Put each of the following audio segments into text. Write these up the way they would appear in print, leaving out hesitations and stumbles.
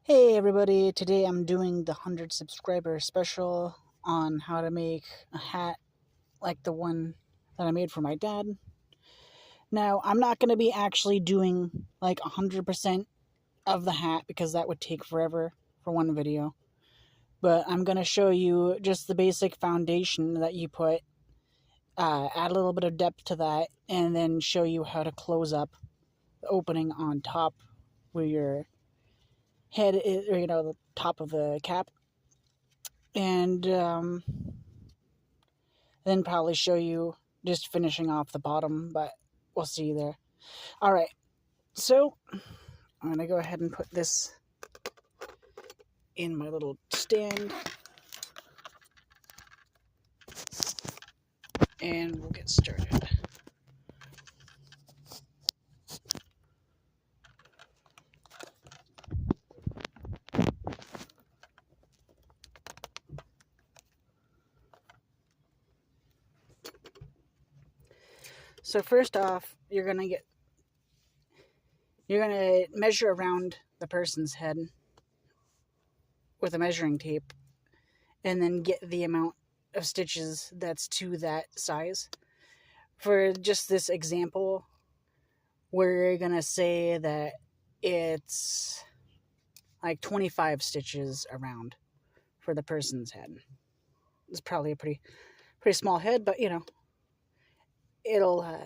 Hey everybody, today I'm doing the 100 subscriber special on how to make a hat like the one that I made for my dad. Now, I'm not going to be actually doing like 100% of the hat because that would take forever for one video. But I'm going to show you just the basic foundation that you put, add a little bit of depth to that, and then show you how to close up the opening on top where your head is, or the top of the cap. And then probably show you just finishing off the bottom, but we'll see you there. All right, so I'm going to go ahead and put this in my little stand, and we'll get started. So first off, you're going to measure around the person's head with a measuring tape, and then get the amount of stitches that's to that size. For just this example, we're going to say that it's like 25 stitches around for the person's head. It's probably a pretty small head, but it'll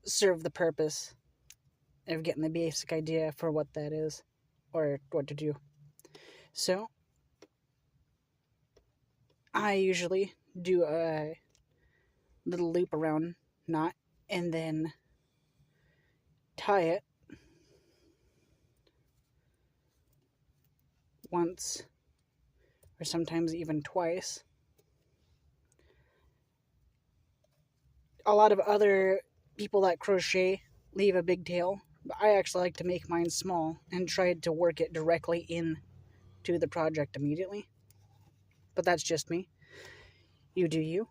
serve the purpose of getting the basic idea for what that is or what to do. So I usually do a little loop around knot and then tie it once or sometimes even twice. A lot of other people that crochet leave a big tail, but I actually like to make mine small and try to work it directly in to the project immediately. But that's just me. You do you.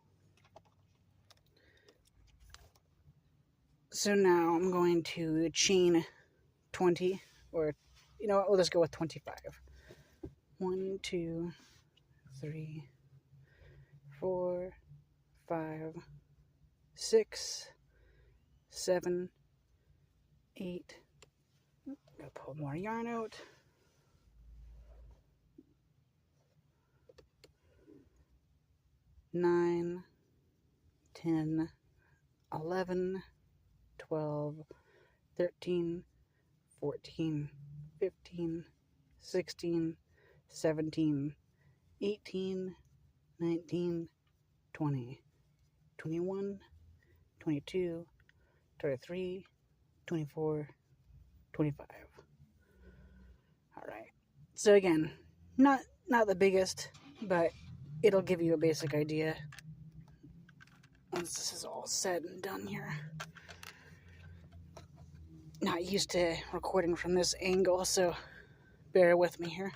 So now I'm going to chain 20, or you know what, we'll just go with 25. 1, 2, 3, 4, 5, 6, 7, 8. Gotta pull more yarn out. 9, 10, 11, 12, 13, 14, 15, 16, 17, 18, 19, 20, 21, 22, 23, 24, 25. All right. So again, not the biggest, but it'll give you a basic idea once this is all said and done here. Not used to recording from this angle, so bear with me here.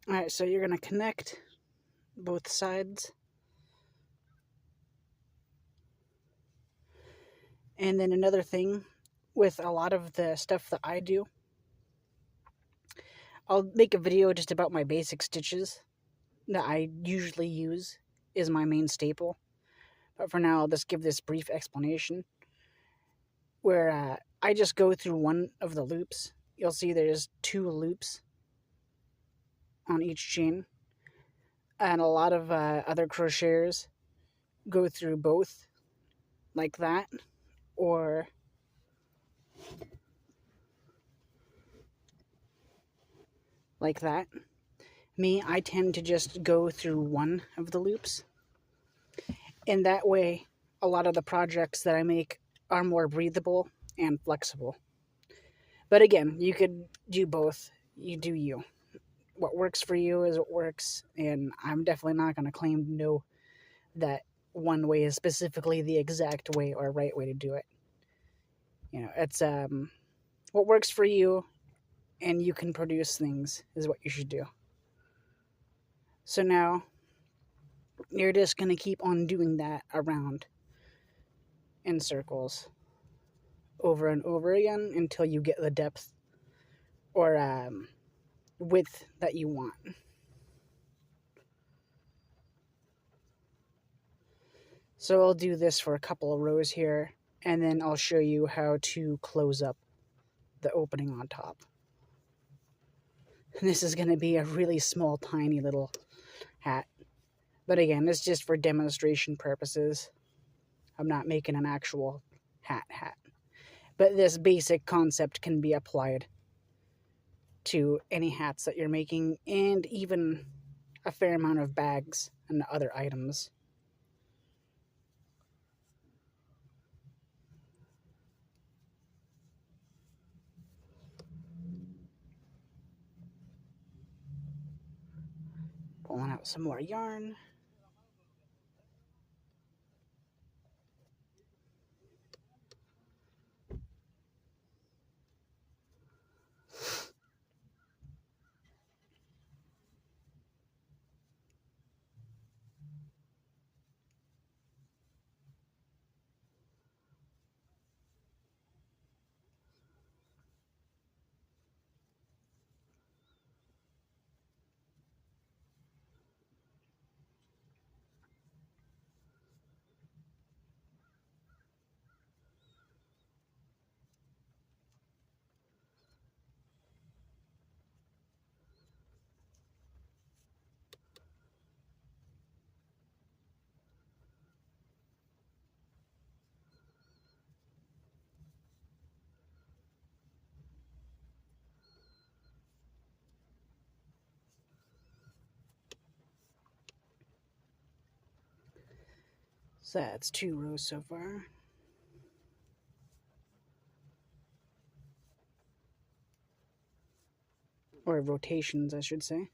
All right, so you're going to connect both sides. And then another thing with a lot of the stuff that I do, I'll make a video just about my basic stitches that I usually use is my main staple. But for now, I'll just give this brief explanation where I just go through one of the loops. You'll see there's 2 loops on each chain. And a lot of other crocheters go through both like that, or like that. Me, I tend to just go through one of the loops. And that way, a lot of the projects that I make are more breathable and flexible. But again, you could do both. You do you. What works for you is what works, and I'm definitely not going to claim to know that one way is specifically the exact way or right way to do it. It's what works for you, and you can produce things is what you should do. So now you're just going to keep on doing that around in circles over and over again until you get the depth or width that you want. So I'll do this for a couple of rows here, and then I'll show you how to close up the opening on top. And this is going to be a really small, tiny little hat. But again, it's just for demonstration purposes. I'm not making an actual hat. But this basic concept can be applied to any hats that you're making, and even a fair amount of bags and other items. Pulling out some more yarn. So that's 2 rows so far. Or rotations, I should say.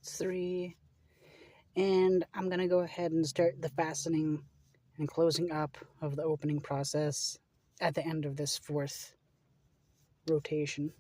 It's 3. And I'm going to go ahead and start the fastening and closing up of the opening process at the end of this 4th rotation.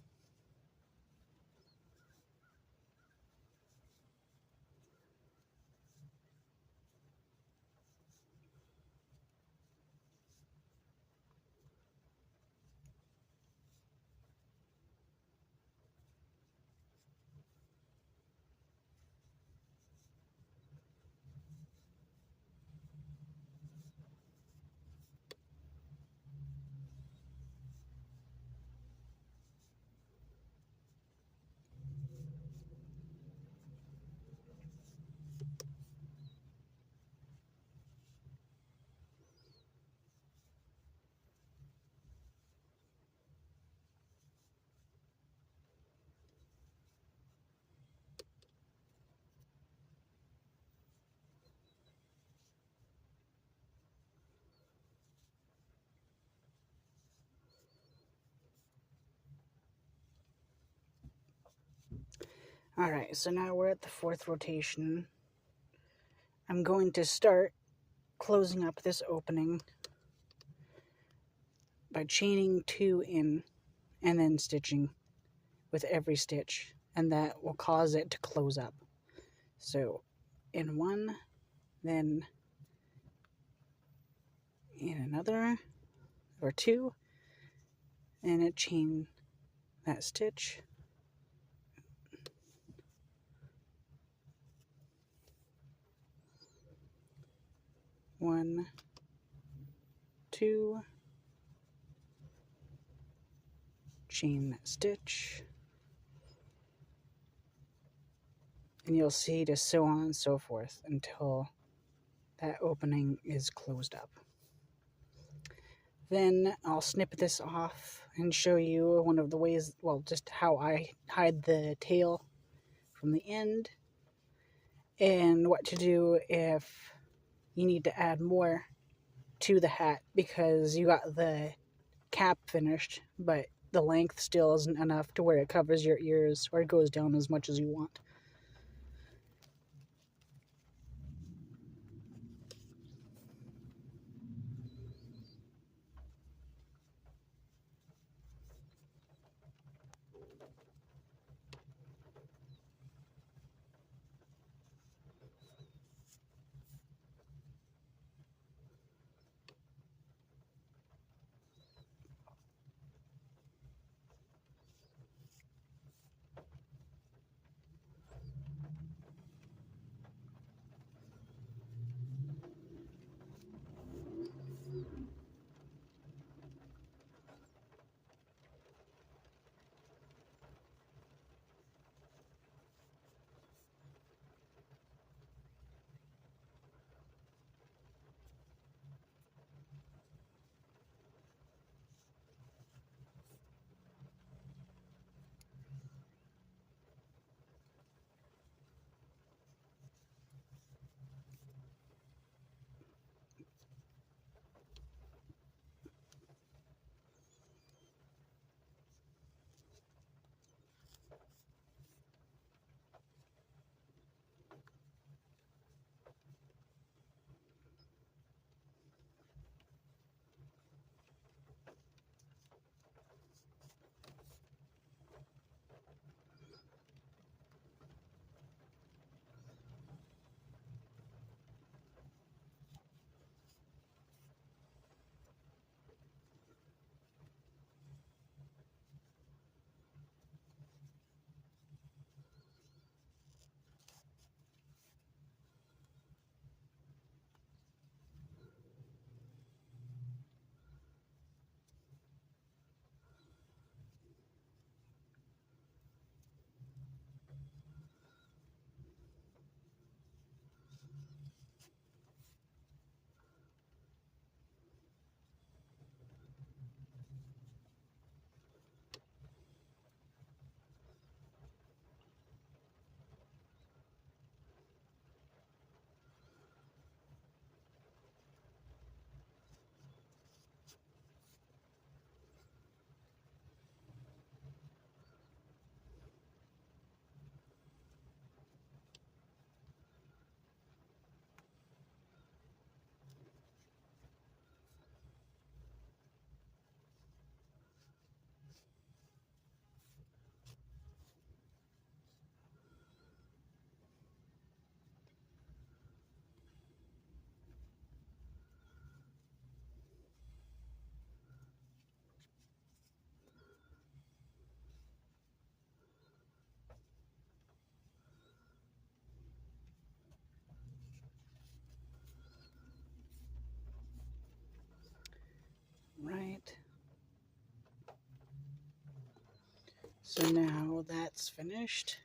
Alright, so now we're at the 4th rotation. I'm going to start closing up this opening by chaining 2 in and then stitching with every stitch, and that will cause it to close up. So in 1, then in another, or 2, and a chain that stitch. One, 2, chain that stitch, and you'll see to sew on and so forth until that opening is closed up. Then I'll snip this off and show you one of the ways, well, just how I hide the tail from the end, and what to do if you need to add more to the hat because you got the cap finished, but the length still isn't enough to where it covers your ears or it goes down as much as you want. Right. So now that's finished.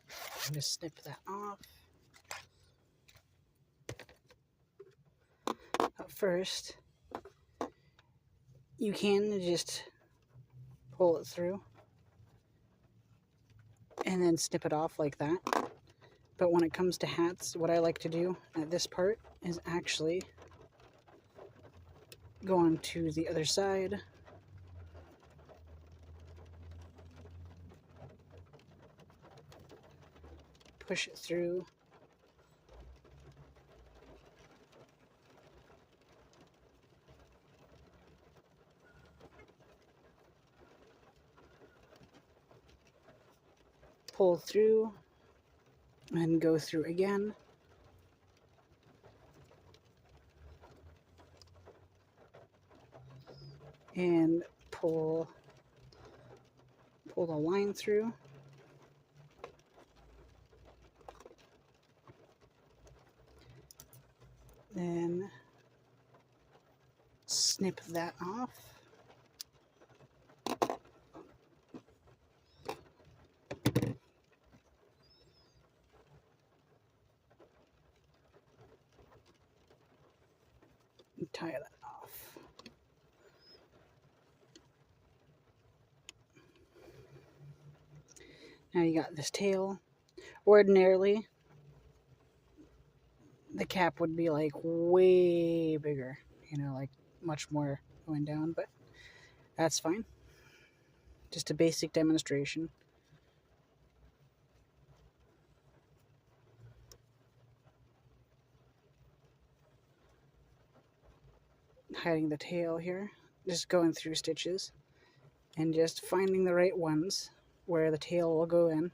I'm going to snip that off. But first, you can just pull it through and then snip it off like that. But when it comes to hats, what I like to do at this part is actually go on to the other side, push it through, pull through, and go through again. and pull the line through. Then snip that off. And tie that off. Now you got this tail. Ordinarily, the cap would be like way bigger, you know, like much more going down, but that's fine. Just a basic demonstration. Hiding the tail here, just going through stitches and just finding the right ones where the tail will go in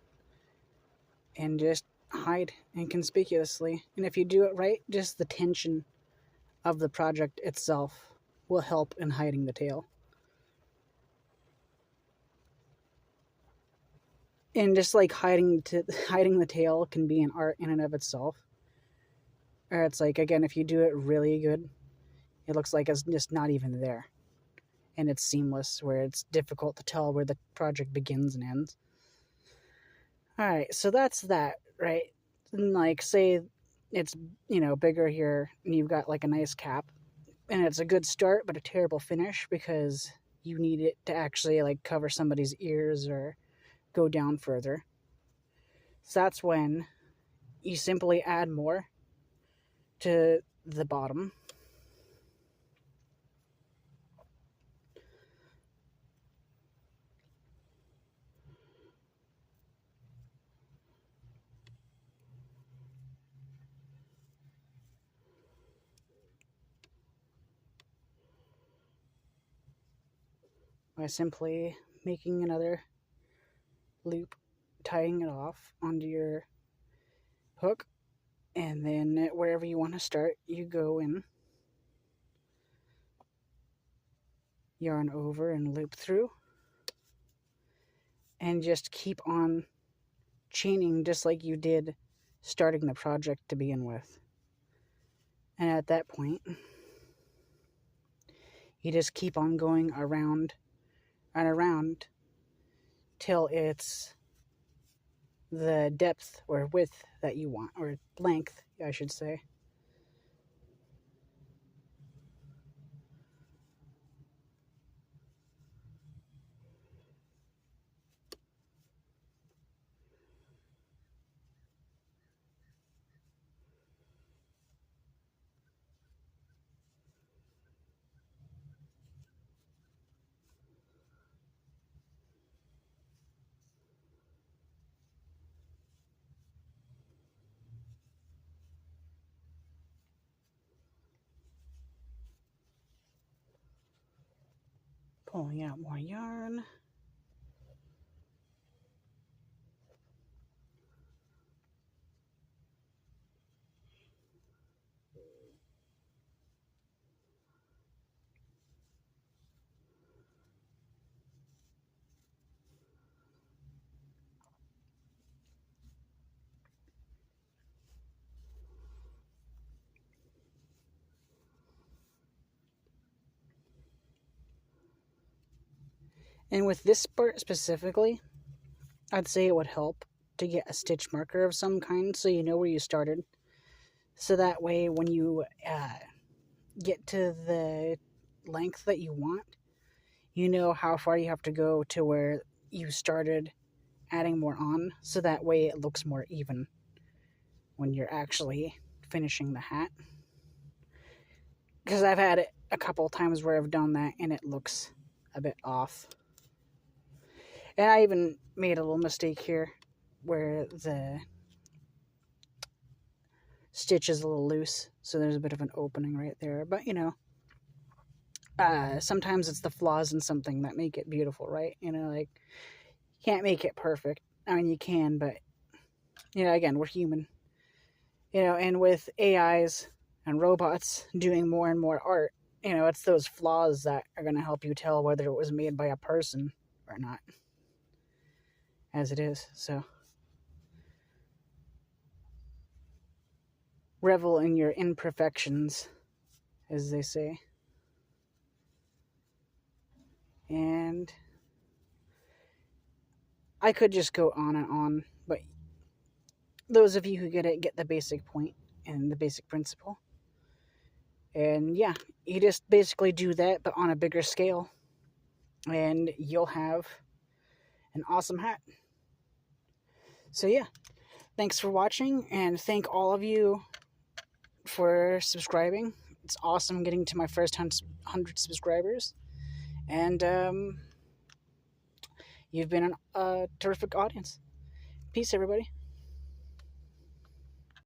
and just hide inconspicuously. And if you do it right, just the tension of the project itself will help in hiding the tail. And just like hiding the tail can be an art in and of itself. Or it's like, again, if you do it really good, it looks like it's just not even there. And it's seamless, where it's difficult to tell where the project begins and ends. Alright, so that's that, right? And like, say it's, you know, bigger here, and you've got like a nice cap, and it's a good start, but a terrible finish because you need it to actually like cover somebody's ears or go down further. So that's when you simply add more to the bottom. By simply making another loop, tying it off onto your hook, and then wherever you want to start, you go in, yarn over and loop through, and just keep on chaining just like you did starting the project to begin with. And at that point, you just keep on going around and around till it's the depth or width that you want, or length, I should say. Pulling out more yarn. And with this part specifically, I'd say it would help to get a stitch marker of some kind so you know where you started. So that way when you get to the length that you want, you know how far you have to go to where you started adding more on, so that way it looks more even when you're actually finishing the hat. Because I've had it a couple times where I've done that and it looks a bit off. And I even made a little mistake here where the stitch is a little loose, so there's a bit of an opening right there. But, you know, sometimes it's the flaws in something that make it beautiful, right? You know, like, you can't make it perfect. I mean, you can, but, you know, again, we're human. You know, and with AIs and robots doing more and more art you know, it's those flaws that are going to help you tell whether it was made by a person or not, as it is. So, revel in your imperfections, as they say. And I could just go on and on, but those of you who get the basic point and the basic principle. And yeah, you just basically do that, but on a bigger scale, and you'll have an awesome hat. So yeah, thanks for watching, and thank all of you for subscribing. It's awesome getting to my first 100 subscribers, and you've been a terrific audience. Peace, everybody.